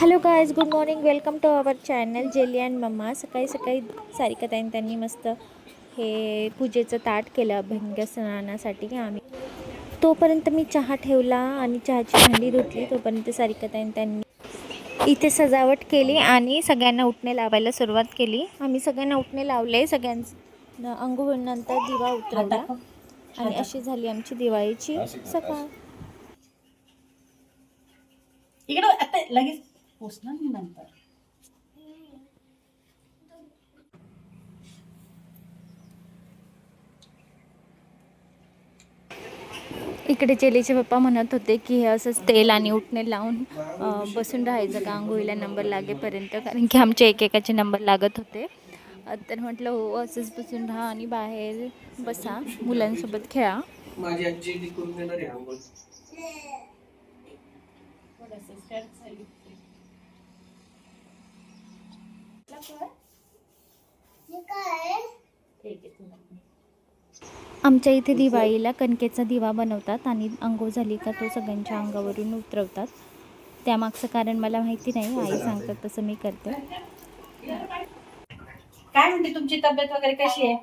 Hello guys, good morning. Welcome to our channel Jelly and Mamma. सकाळी सकाळी सारिकाताईंनी त्यांनी मस्त हे पूजेचं ताट केलं अभ्यंग स्नानासाठी. तोपर्यंत मी चहा ठेवला आणि चहाची भांडी धुतली. तोपर्यंत सारिकाताईंनी त्यांनी इथे सजावट केली आणि सगळ्यांना उठणे लावायला सुरुवात केली. आम्ही सगळ्यांना उठणे लावले. सगळ्यांना अंघोळीनंतर दिवा उतरवला आणि अशी झाली आमची दिवाळीची सकाळ. इकडं आता लगेच पोचणार मी नंतर. इकडे जेलीचे पप्पा म्हणत होते की हे असंच तेल आणि उठणे लावून बसून राहायचं का आंघोळीला नंबर लागेपर्यंत, कारण की आमचे एकेकाचे नंबर लागत होते. तर म्हटलं हो, असंच बसून राहा आणि बाहेर बसा, मुलांसोबत खेळा. माझी आजी करून देणार आहे आंघोळ. आमच्या इथे दिवाळीला कणकेचा दिवा बनवतात आणि अंघोळ झाली का तो सगळ्यांच्या अंगावरून उतरवतात. त्यामागचं कारण मला माहिती नाही, आई सांगतात तसं मी करते. काय म्हणते तुमची तब्येत वगैरे कशी आहे?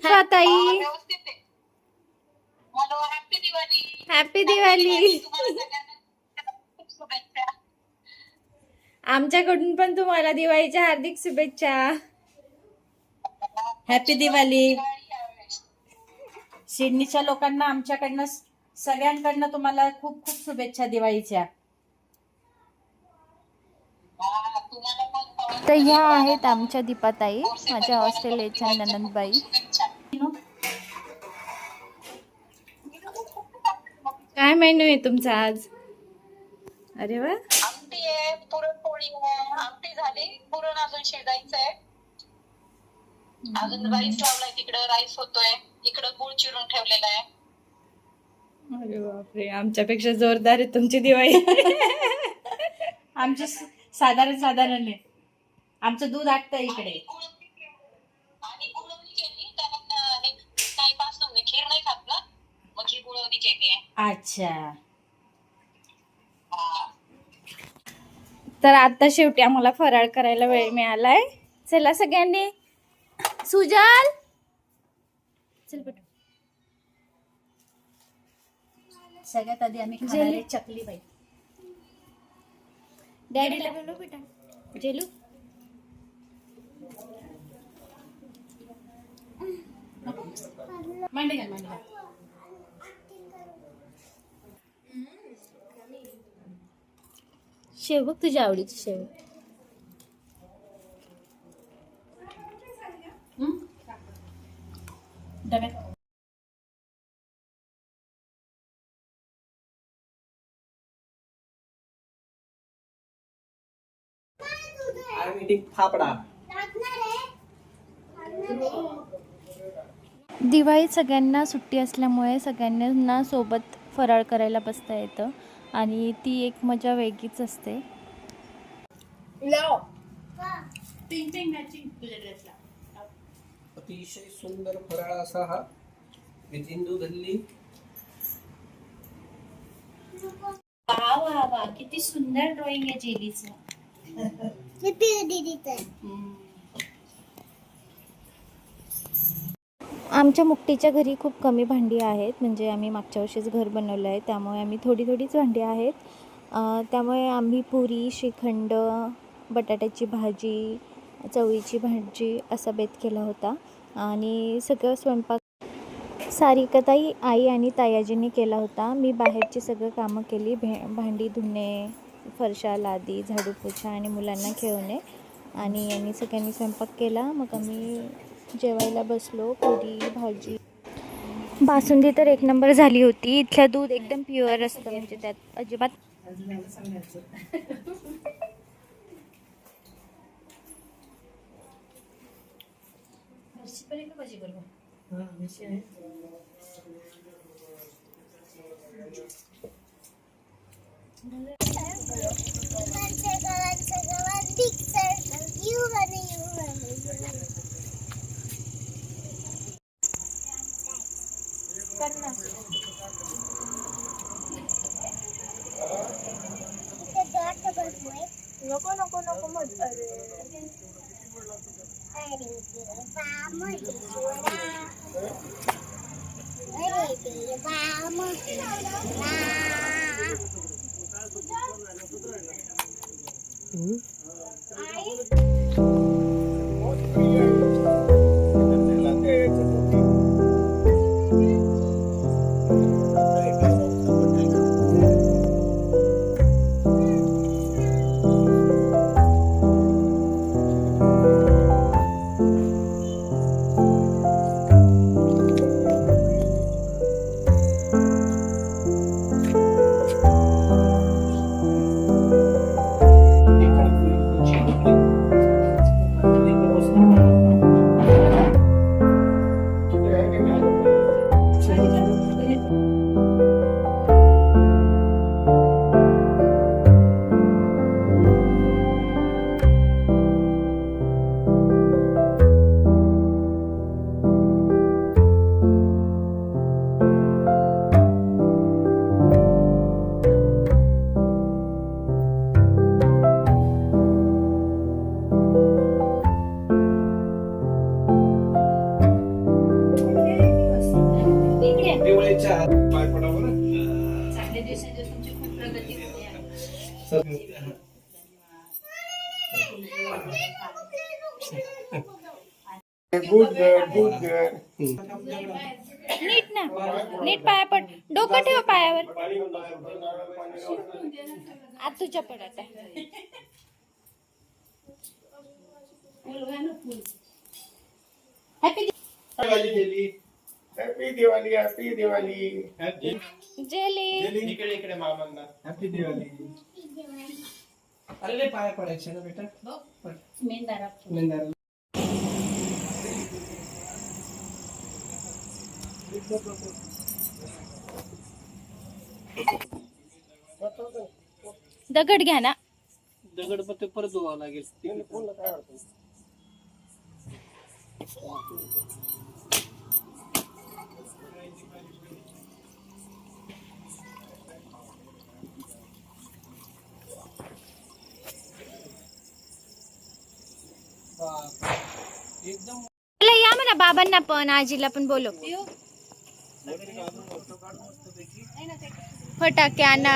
हा ताई, हॅपी दिवाळी. आमच्याकडून पण तुम्हाला दिवाळीच्या हार्दिक शुभेच्छा. हॅपी दिवाळी. सिडनीच्या लोकांना आमच्याकडनं सगळ्यांकडनं तुम्हाला खूप खूप शुभेच्छा दिवाळीच्या. तर ह्या आहेत आमच्या दीपाताई, माझ्या ऑस्ट्रेलियाच्या ननंदबाई. काय मेनू आहे तुमचा आज? अरे वा. आमटी आहे, पुरणपोळी आहे. आमटी झाली, पुरण अजून शिजायचं आहे. अजून राईस लावलाय, तिकडं राईस होतोय, इकडं गुळ चिरून ठेवलेला आहे. अरे बापरे, आमच्यापेक्षा जोरदार आहे तुमची दिवाळी. आमची साधारण आहे. आमचं दूध आटतं इकडे. आणि गुळवणी केली, कारण हे काही पासून खीर नाही खात ना, मग ही गुळवणी केली आहे. अच्छा. तर आता शेवटी आम्हाला फराळ करायला वेळ मिळालाय. चला सगळ्यांनी. सुजाल चल बेटा. सगळ्यात आधी आम्ही खाणार आहे चकली बाई. डॅडीला बोलू बेटा. जेलू मांडे घाल. शेव बघ, तुझ्या आवडीची शेव. डब्यात फापडा. दिवाळीत सगळ्यांना सुट्टी असल्यामुळे सगळ्यांना सोबत फराळ करायला बसता येतं आणि ती एक मजा वेगळीच असते. अतिशय सुंदर फराळ असा हा विथ हिंदू धल्ली. वा किती सुंदर ड्रॉइंग आहे जेलीचं. आमच्या मुक्तीच्या घरी खूप कमी भांडी आहेत, म्हणजे आम्ही मागच्या वर्षीच घर बनवलं आहे, त्यामुळे आम्ही थोडीच भांडी आहेत. त्यामुळे आम्ही पुरी, श्रीखंड, बटाट्याची भाजी, चवळीची भाजी असा बेत केला होता. आणि सगळं स्वयंपाक सारिकाताई, आई आणि तायाजींनी केला होता. मी बाहेरची सगळं कामं केली, भांडी धुणे, फरशा लादी, झाडू पोछा आणि मुलांना खेळवणे. आणि यांनी सगळ्यांनी स्वयंपाक केला. मग आम्ही जेवायला बसलो. पुरी, भाजी, बासुंदी तर एक नंबर झाली होती. इथलं दूध एकदम प्युअर असतं, म्हणजे त्यात अजिबात नको नको नको मग अरे चांगल्या दिवसांची तुमची खूप प्रगती होते आहे. Good girl. नीट ना नीट पाया पड डोकं ठेव पायावर आज तुझ्या पडत आहे happy Diwali happy Diwali. Jelly इकडे इकडे मामांना हॅपी दिवाळी. अरे पाया पडायचे ना बेटा. मेंदारा. दगड घ्या ना दगड पण ते परत धुवावं लागेल. काय अडचण. एकदम चला या म्हणा बाबांना पण आजीला पण बोलो फटाके आणा